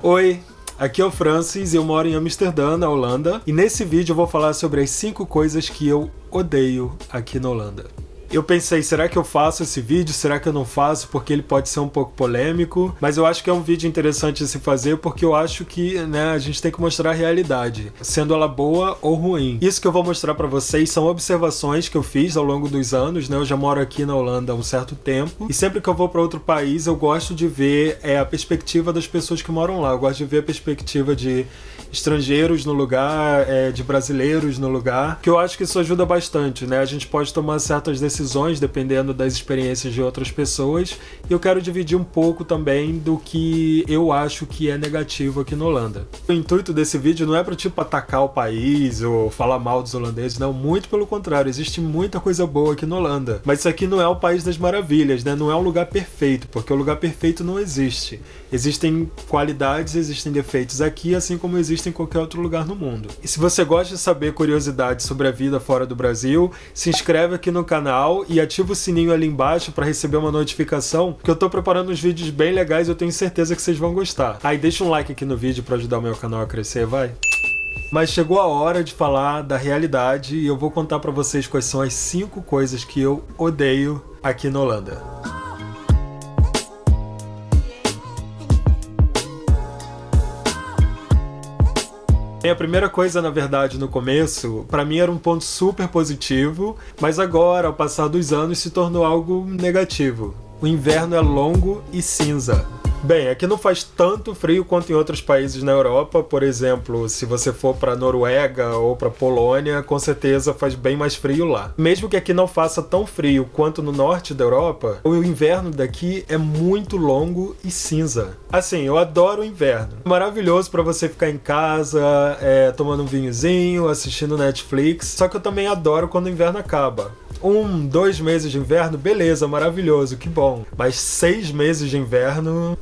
Oi, aqui é o Francis e eu moro em Amsterdã, na Holanda. E nesse vídeo eu vou falar sobre as 5 coisas que eu odeio aqui na Holanda. Eu pensei, será que eu faço esse vídeo? Será que eu não faço? Porque ele pode ser um pouco polêmico. Mas eu acho que é um vídeo interessante de se fazer porque eu acho que, a gente tem que mostrar a realidade, sendo ela boa ou ruim. Isso que eu vou mostrar pra vocês são observações que eu fiz ao longo dos anos, Eu já moro aqui na Holanda há um certo tempo. E sempre que eu vou pra outro país, eu gosto de ver a perspectiva das pessoas que moram lá. Eu gosto de ver a perspectiva de estrangeiros no lugar, de brasileiros no lugar. Que eu acho que isso ajuda bastante, A gente pode tomar certas decisões dependendo das experiências de outras pessoas, e eu quero dividir um pouco também do que eu acho que é negativo aqui na Holanda. O intuito desse vídeo não é para atacar o país ou falar mal dos holandeses, não, muito pelo contrário, existe muita coisa boa aqui na Holanda, mas isso aqui não é o país das maravilhas, não é um lugar perfeito, porque o lugar perfeito não existe. Existem qualidades, existem defeitos aqui, assim como existem em qualquer outro lugar no mundo. E se você gosta de saber curiosidades sobre a vida fora do Brasil, se inscreve aqui no canal e ativa o sininho ali embaixo para receber uma notificação, porque eu tô preparando uns vídeos bem legais e eu tenho certeza que vocês vão gostar. Aí deixa um like aqui no vídeo para ajudar o meu canal a crescer, vai! Mas chegou a hora de falar da realidade e eu vou contar para vocês quais são as 5 coisas que eu odeio aqui na Holanda. A primeira coisa, na verdade, no começo, pra mim era um ponto super positivo, mas agora, ao passar dos anos, se tornou algo negativo. O inverno é longo e cinza. Bem, aqui não faz tanto frio quanto em outros países na Europa. Por exemplo, se você for para Noruega ou para Polônia, com certeza faz bem mais frio lá. Mesmo que aqui não faça tão frio quanto no norte da Europa, o inverno daqui é muito longo e cinza. Assim, eu adoro o inverno. Maravilhoso para você ficar em casa, tomando um vinhozinho, assistindo Netflix. Só que eu também adoro quando o inverno acaba. 2 meses de inverno, beleza, maravilhoso, que bom. Mas 6 meses de inverno...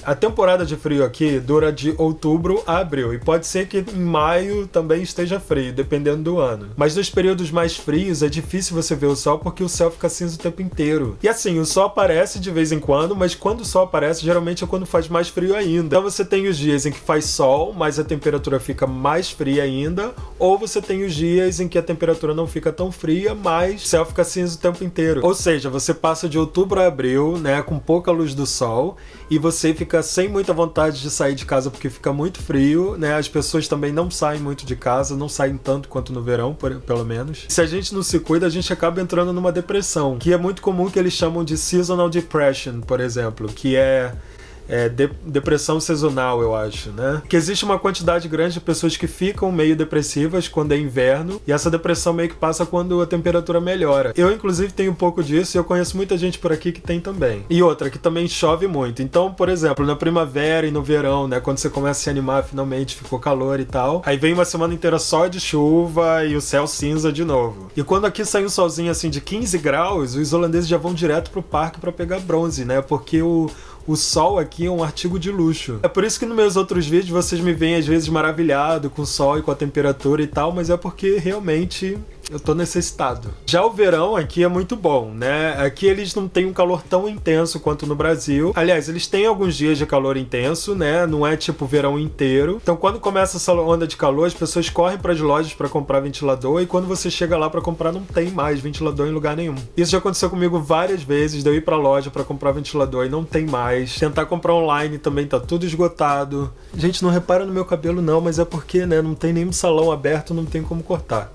A temporada de frio aqui dura de outubro a abril, e pode ser que em maio também esteja frio, dependendo do ano. Mas nos períodos mais frios é difícil você ver o sol porque o céu fica cinza o tempo inteiro. E assim, o sol aparece de vez em quando, mas quando o sol aparece, geralmente é quando faz mais frio ainda. Então você tem os dias em que faz sol, mas a temperatura fica mais fria ainda, ou você tem os dias em que a temperatura não fica tão fria, mas o céu fica cinza o tempo inteiro. Ou seja, você passa de outubro a abril, com pouca luz do sol, e você fica sem muita vontade de sair de casa porque fica muito frio, As pessoas também não saem muito de casa, não saem tanto quanto no verão, pelo menos. Se a gente não se cuida, a gente acaba entrando numa depressão, que é muito comum, que eles chamam de seasonal depression, por exemplo, que é depressão sazonal, eu acho, Que existe uma quantidade grande de pessoas que ficam meio depressivas quando é inverno, e essa depressão meio que passa quando a temperatura melhora. Eu, inclusive, tenho um pouco disso, e eu conheço muita gente por aqui que tem também. E outra, que também chove muito. Então, por exemplo, na primavera e no verão, quando você começa a se animar, finalmente ficou calor e tal, aí vem uma semana inteira só de chuva e o céu cinza de novo. E quando aqui sai um solzinho assim de 15 graus, os holandeses já vão direto pro parque pra pegar bronze, Porque o sol aqui é um artigo de luxo. É por isso que nos meus outros vídeos vocês me veem às vezes maravilhado com o sol e com a temperatura e tal, mas é porque realmente eu tô necessitado. Já o verão aqui é muito bom, Aqui eles não têm um calor tão intenso quanto no Brasil. Aliás, eles têm alguns dias de calor intenso, Não é tipo o verão inteiro. Então quando começa essa onda de calor, as pessoas correm para as lojas para comprar ventilador, e quando você chega lá para comprar, não tem mais ventilador em lugar nenhum. Isso já aconteceu comigo várias vezes, de eu ir pra loja para comprar ventilador e não tem mais. Tentar comprar online também tá tudo esgotado. Gente, não repara no meu cabelo não, mas é porque, não tem nenhum salão aberto, não tem como cortar.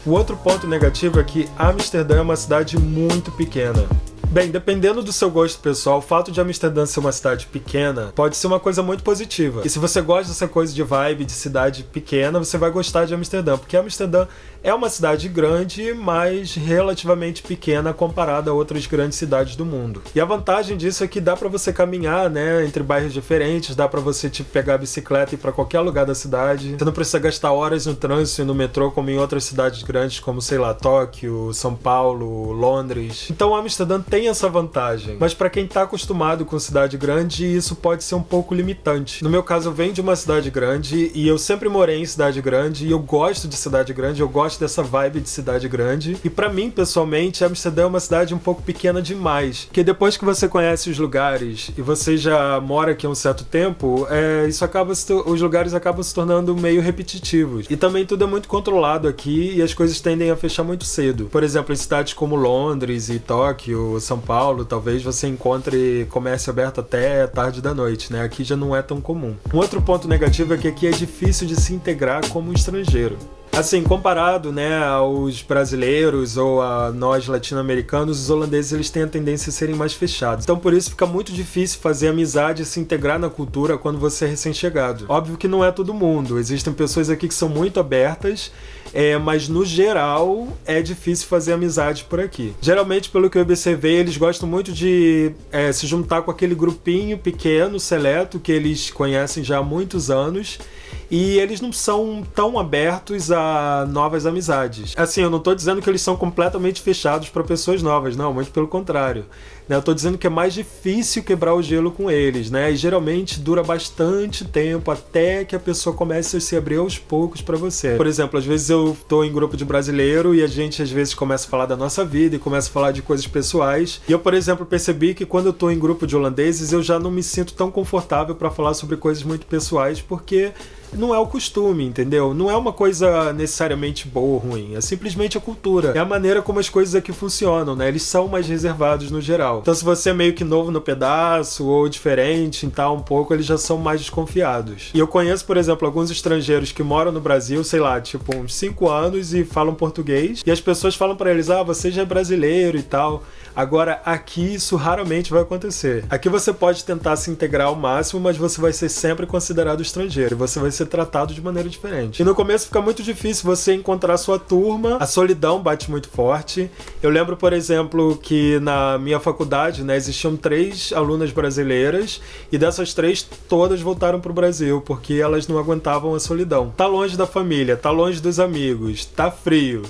O outro ponto negativo é que Amsterdã é uma cidade muito pequena. Bem, dependendo do seu gosto pessoal, o fato de Amsterdã ser uma cidade pequena pode ser uma coisa muito positiva. E se você gosta dessa coisa de vibe de cidade pequena, você vai gostar de Amsterdã, porque Amsterdã é uma cidade grande, mas relativamente pequena comparada a outras grandes cidades do mundo. E a vantagem disso é que dá pra você caminhar, entre bairros diferentes, dá pra você pegar a bicicleta e ir pra qualquer lugar da cidade. Você não precisa gastar horas no trânsito e no metrô como em outras cidades grandes, como, sei lá, Tóquio, São Paulo, Londres. Então Amsterdã tem tem essa vantagem. Mas pra quem tá acostumado com cidade grande, isso pode ser um pouco limitante. No meu caso, eu venho de uma cidade grande e eu sempre morei em cidade grande e eu gosto de cidade grande, eu gosto dessa vibe de cidade grande. E pra mim, pessoalmente, Amsterdã é uma cidade um pouco pequena demais. Porque depois que você conhece os lugares e você já mora aqui há um certo tempo, os lugares acabam se tornando meio repetitivos. E também tudo é muito controlado aqui e as coisas tendem a fechar muito cedo. Por exemplo, em cidades como Londres e Tóquio, São Paulo, talvez você encontre comércio aberto até tarde da noite, né? Aqui já não é tão comum. Um outro ponto negativo é que aqui é difícil de se integrar como estrangeiro. Assim, comparado, né, aos brasileiros ou a nós latino-americanos, os holandeses eles têm a tendência a serem mais fechados. Então, por isso fica muito difícil fazer amizade e se integrar na cultura quando você é recém-chegado. Óbvio que não é todo mundo. Existem pessoas aqui que são muito abertas, mas no geral é difícil fazer amizade por aqui. Geralmente, pelo que eu observei, eles gostam muito de se juntar com aquele grupinho pequeno, seleto, que eles conhecem já há muitos anos. E eles não são tão abertos a novas amizades. Assim, eu não tô dizendo que eles são completamente fechados para pessoas novas, não, muito pelo contrário. Eu tô dizendo que é mais difícil quebrar o gelo com eles, né? E geralmente dura bastante tempo até que a pessoa comece a se abrir aos poucos para você. Por exemplo, às vezes eu tô em grupo de brasileiro e a gente às vezes começa a falar da nossa vida e começa a falar de coisas pessoais. E eu, por exemplo, percebi que quando eu tô em grupo de holandeses eu já não me sinto tão confortável para falar sobre coisas muito pessoais, porque não é o costume, entendeu? Não é uma coisa necessariamente boa ou ruim, é simplesmente a cultura. É a maneira como as coisas aqui funcionam, né? Eles são mais reservados no geral. Então, se você é meio que novo no pedaço ou diferente, então um pouco, eles já são mais desconfiados. E eu conheço, por exemplo, alguns estrangeiros que moram no Brasil, sei lá, tipo uns 5 anos e falam português, e as pessoas falam pra eles, você já é brasileiro e tal. Agora, aqui isso raramente vai acontecer. Aqui você pode tentar se integrar ao máximo, mas você vai ser sempre considerado estrangeiro e você vai ser tratado de maneira diferente. E no começo fica muito difícil você encontrar sua turma, a solidão bate muito forte. Eu lembro, por exemplo, que na minha faculdade, né, existiam 3 alunas brasileiras e dessas 3, todas voltaram pro Brasil porque elas não aguentavam a solidão. Tá longe da família, tá longe dos amigos, tá frio.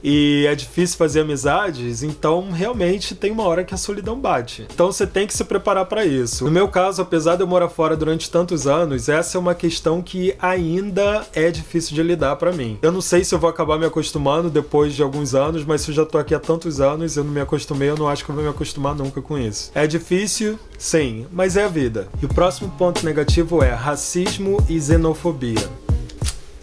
E é difícil fazer amizades, então realmente tem uma hora que a solidão bate. Então você tem que se preparar para isso. No meu caso, apesar de eu morar fora durante tantos anos, essa é uma questão que ainda é difícil de lidar para mim. Eu não sei se eu vou acabar me acostumando depois de alguns anos, mas se eu já tô aqui há tantos anos e eu não me acostumei, eu não acho que eu vou me acostumar nunca com isso. É difícil? Sim, mas é a vida. E o próximo ponto negativo é racismo e xenofobia.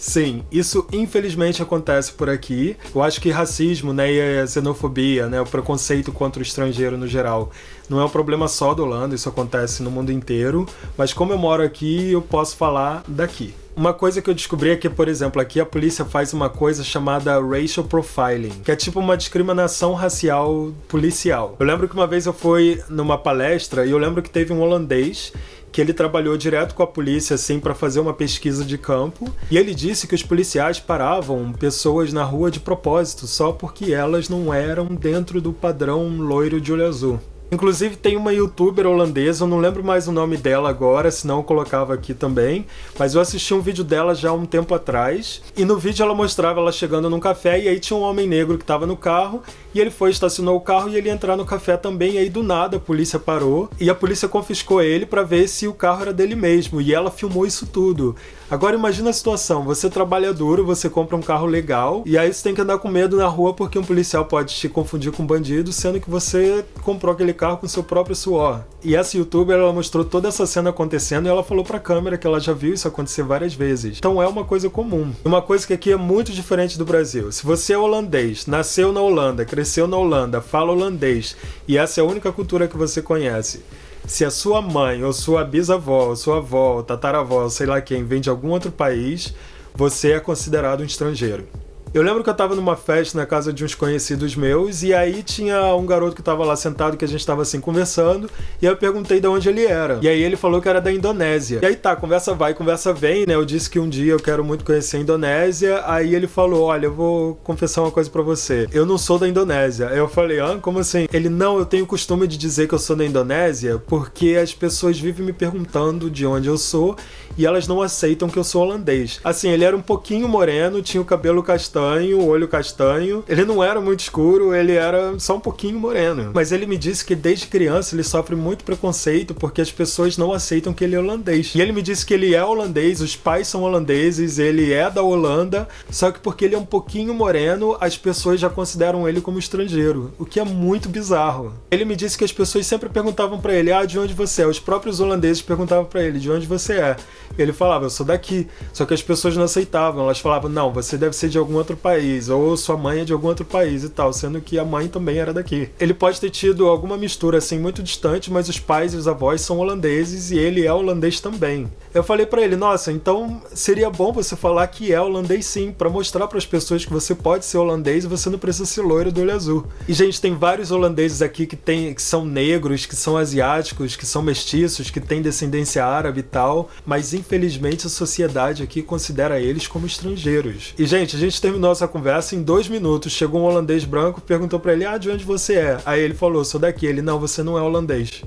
Sim, isso infelizmente acontece por aqui. Eu acho que racismo, né, e a xenofobia, né, o preconceito contra o estrangeiro no geral, não é um problema só da Holanda, isso acontece no mundo inteiro, mas como eu moro aqui, eu posso falar daqui. Uma coisa que eu descobri é que, por exemplo, aqui a polícia faz uma coisa chamada racial profiling, que é tipo uma discriminação racial policial. Eu lembro que uma vez eu fui numa palestra e eu lembro que teve um holandês que ele trabalhou direto com a polícia, assim, para fazer uma pesquisa de campo, e ele disse que os policiais paravam pessoas na rua de propósito, só porque elas não eram dentro do padrão loiro de olho azul. Inclusive tem uma youtuber holandesa, eu não lembro mais o nome dela agora, senão eu colocava aqui também, mas eu assisti um vídeo dela já há um tempo atrás, e no vídeo ela mostrava ela chegando num café, e aí tinha um homem negro que estava no carro, e ele foi, estacionou o carro e ele ia entrar no café também, e aí do nada a polícia parou, e a polícia confiscou ele para ver se o carro era dele mesmo, e ela filmou isso tudo. Agora imagina a situação, você trabalha duro, você compra um carro legal, e aí você tem que andar com medo na rua porque um policial pode te confundir com um bandido, sendo que você comprou aquele carro com seu próprio suor. E essa youtuber, ela mostrou toda essa cena acontecendo e ela falou pra câmera que ela já viu isso acontecer várias vezes. Então é uma coisa comum. Uma coisa que aqui é muito diferente do Brasil. Se você é holandês, nasceu na Holanda, cresceu na Holanda, fala holandês, e essa é a única cultura que você conhece, se a sua mãe, ou sua bisavó, ou sua avó, ou tataravó, sei lá quem, vem de algum outro país, você é considerado um estrangeiro. Eu lembro que eu tava numa festa na casa de uns conhecidos meus, e aí tinha um garoto que tava lá sentado, que a gente tava assim conversando, e aí eu perguntei de onde ele era. E aí ele falou que era da Indonésia. E aí tá, conversa vai, conversa vem, né? Eu disse que um dia eu quero muito conhecer a Indonésia, aí ele falou, olha, eu vou confessar uma coisa pra você. Eu não sou da Indonésia. Aí eu falei, como assim? Ele, não, eu tenho o costume de dizer que eu sou da Indonésia, porque as pessoas vivem me perguntando de onde eu sou, e elas não aceitam que eu sou holandês. Assim, ele era um pouquinho moreno, tinha o cabelo castanho, castanho, olho castanho. Ele não era muito escuro, ele era só um pouquinho moreno. Mas ele me disse que desde criança ele sofre muito preconceito porque as pessoas não aceitam que ele é holandês. E ele me disse que ele é holandês, os pais são holandeses, ele é da Holanda, só que porque ele é um pouquinho moreno, as pessoas já consideram ele como estrangeiro, o que é muito bizarro. Ele me disse que as pessoas sempre perguntavam pra ele, de onde você é? Os próprios holandeses perguntavam pra ele, de onde você é? Ele falava, eu sou daqui. Só que as pessoas não aceitavam, elas falavam, não, você deve ser de algum outro país, ou sua mãe é de algum outro país e tal, sendo que a mãe também era daqui. Ele pode ter tido alguma mistura assim muito distante, mas os pais e os avós são holandeses e ele é holandês também. Eu falei pra ele, nossa, então seria bom você falar que é holandês sim, pra mostrar pras pessoas que você pode ser holandês e você não precisa ser loiro do olho azul. E gente, tem vários holandeses aqui que são negros, que são asiáticos, que são mestiços, que têm descendência árabe e tal, mas infelizmente a sociedade aqui considera eles como estrangeiros. E gente, a gente terminou essa conversa em 2 minutos, chegou um holandês branco, perguntou pra ele, de onde você é? Aí ele falou, sou daqui. Ele, não, você não é holandês.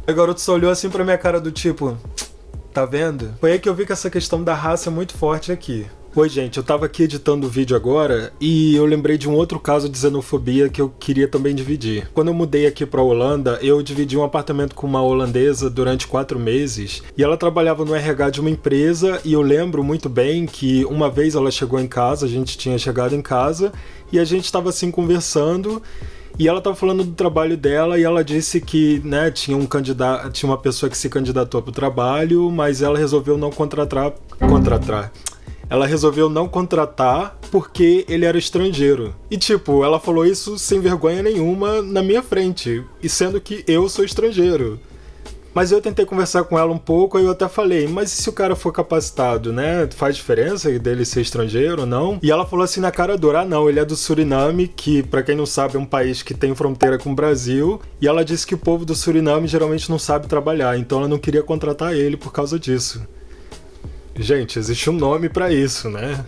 O garoto só olhou assim pra minha cara do tipo, tá vendo? Foi aí que eu vi que essa questão da raça é muito forte aqui. Oi gente, eu tava aqui editando o vídeo agora e eu lembrei de um outro caso de xenofobia que eu queria também dividir. Quando eu mudei aqui pra Holanda, eu dividi um apartamento com uma holandesa durante 4 meses e ela trabalhava no RH de uma empresa e eu lembro muito bem que uma vez ela chegou em casa, a gente tinha chegado em casa e a gente tava assim conversando. E ela estava falando do trabalho dela e ela disse que, né, tinha uma pessoa que se candidatou para o trabalho, mas ela resolveu não contratar. Ela resolveu não contratar porque ele era estrangeiro. E tipo, ela falou isso sem vergonha nenhuma na minha frente, e sendo que eu sou estrangeiro. Mas eu tentei conversar com ela um pouco, aí eu até falei, mas e se o cara for capacitado, né? Faz diferença dele ser estrangeiro ou não? E ela falou assim na cara dura, não, ele é do Suriname, que pra quem não sabe é um país que tem fronteira com o Brasil, e ela disse que o povo do Suriname geralmente não sabe trabalhar, então ela não queria contratar ele por causa disso. Gente, existe um nome pra isso, né?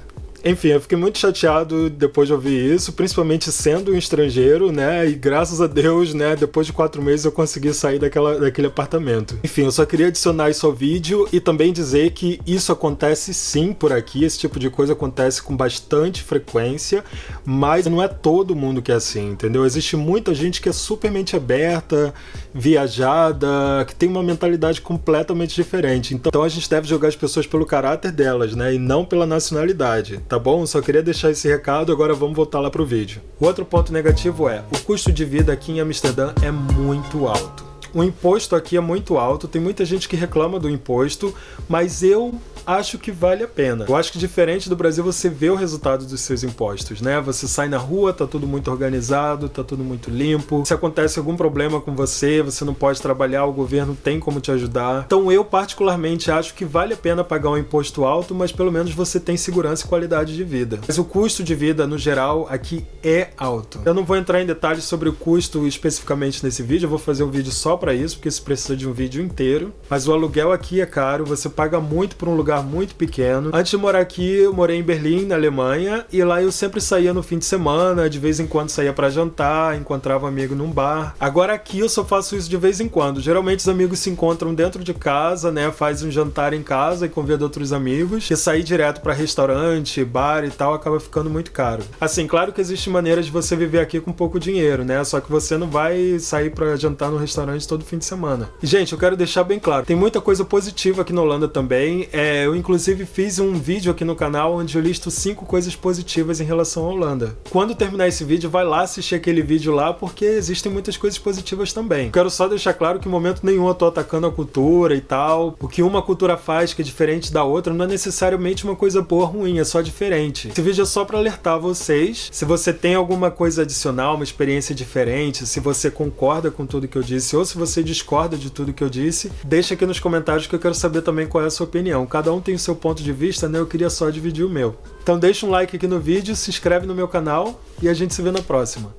Enfim, eu fiquei muito chateado depois de ouvir isso, principalmente sendo um estrangeiro, né? E graças a Deus, né? Depois de 4 meses eu consegui sair daquele apartamento. Enfim, eu só queria adicionar isso ao vídeo e também dizer que isso acontece sim por aqui, esse tipo de coisa acontece com bastante frequência, mas não é todo mundo que é assim, entendeu? Existe muita gente que é super mente aberta, viajada, que tem uma mentalidade completamente diferente. Então a gente deve julgar as pessoas pelo caráter delas, né? E não pela nacionalidade. Tá bom? Só queria deixar esse recado, agora vamos voltar lá pro vídeo. O outro ponto negativo é, o custo de vida aqui em Amsterdã é muito alto. O imposto aqui é muito alto, tem muita gente que reclama do imposto, mas eu acho que vale a pena. Eu acho que diferente do Brasil, você vê o resultado dos seus impostos, né? Você sai na rua, tá tudo muito organizado, tá tudo muito limpo. Se acontece algum problema com você, você não pode trabalhar, o governo tem como te ajudar. Então eu particularmente acho que vale a pena pagar um imposto alto, mas pelo menos você tem segurança e qualidade de vida. Mas o custo de vida, no geral, aqui é alto. Eu não vou entrar em detalhes sobre o custo especificamente nesse vídeo, eu vou fazer um vídeo só pra isso, porque isso precisa de um vídeo inteiro. Mas o aluguel aqui é caro, você paga muito por um lugar muito pequeno. Antes de morar aqui, eu morei em Berlim, na Alemanha, e lá eu sempre saía no fim de semana, de vez em quando saía pra jantar, encontrava um amigo num bar. Agora aqui eu só faço isso de vez em quando. Geralmente os amigos se encontram dentro de casa, né, faz um jantar em casa e convida outros amigos, e sair direto pra restaurante, bar e tal, acaba ficando muito caro. Assim, claro que existe maneiras de você viver aqui com pouco dinheiro, né, só que você não vai sair pra jantar no restaurante todo fim de semana. E, gente, eu quero deixar bem claro, tem muita coisa positiva aqui na Holanda também. Eu inclusive fiz um vídeo aqui no canal onde eu listo 5 coisas positivas em relação à Holanda. Quando terminar esse vídeo, vai lá assistir aquele vídeo lá, porque existem muitas coisas positivas também. Quero só deixar claro que em momento nenhum eu tô atacando a cultura e tal. O que uma cultura faz que é diferente da outra não é necessariamente uma coisa boa ou ruim, é só diferente. Esse vídeo é só pra alertar vocês. Se você tem alguma coisa adicional, uma experiência diferente, se você concorda com tudo que eu disse ou se você discorda de tudo que eu disse, deixa aqui nos comentários que eu quero saber também qual é a sua opinião. Cada um tem o seu ponto de vista, né? Eu queria só dividir o meu. Então deixa um like aqui no vídeo, se inscreve no meu canal e a gente se vê na próxima.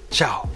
Tchau!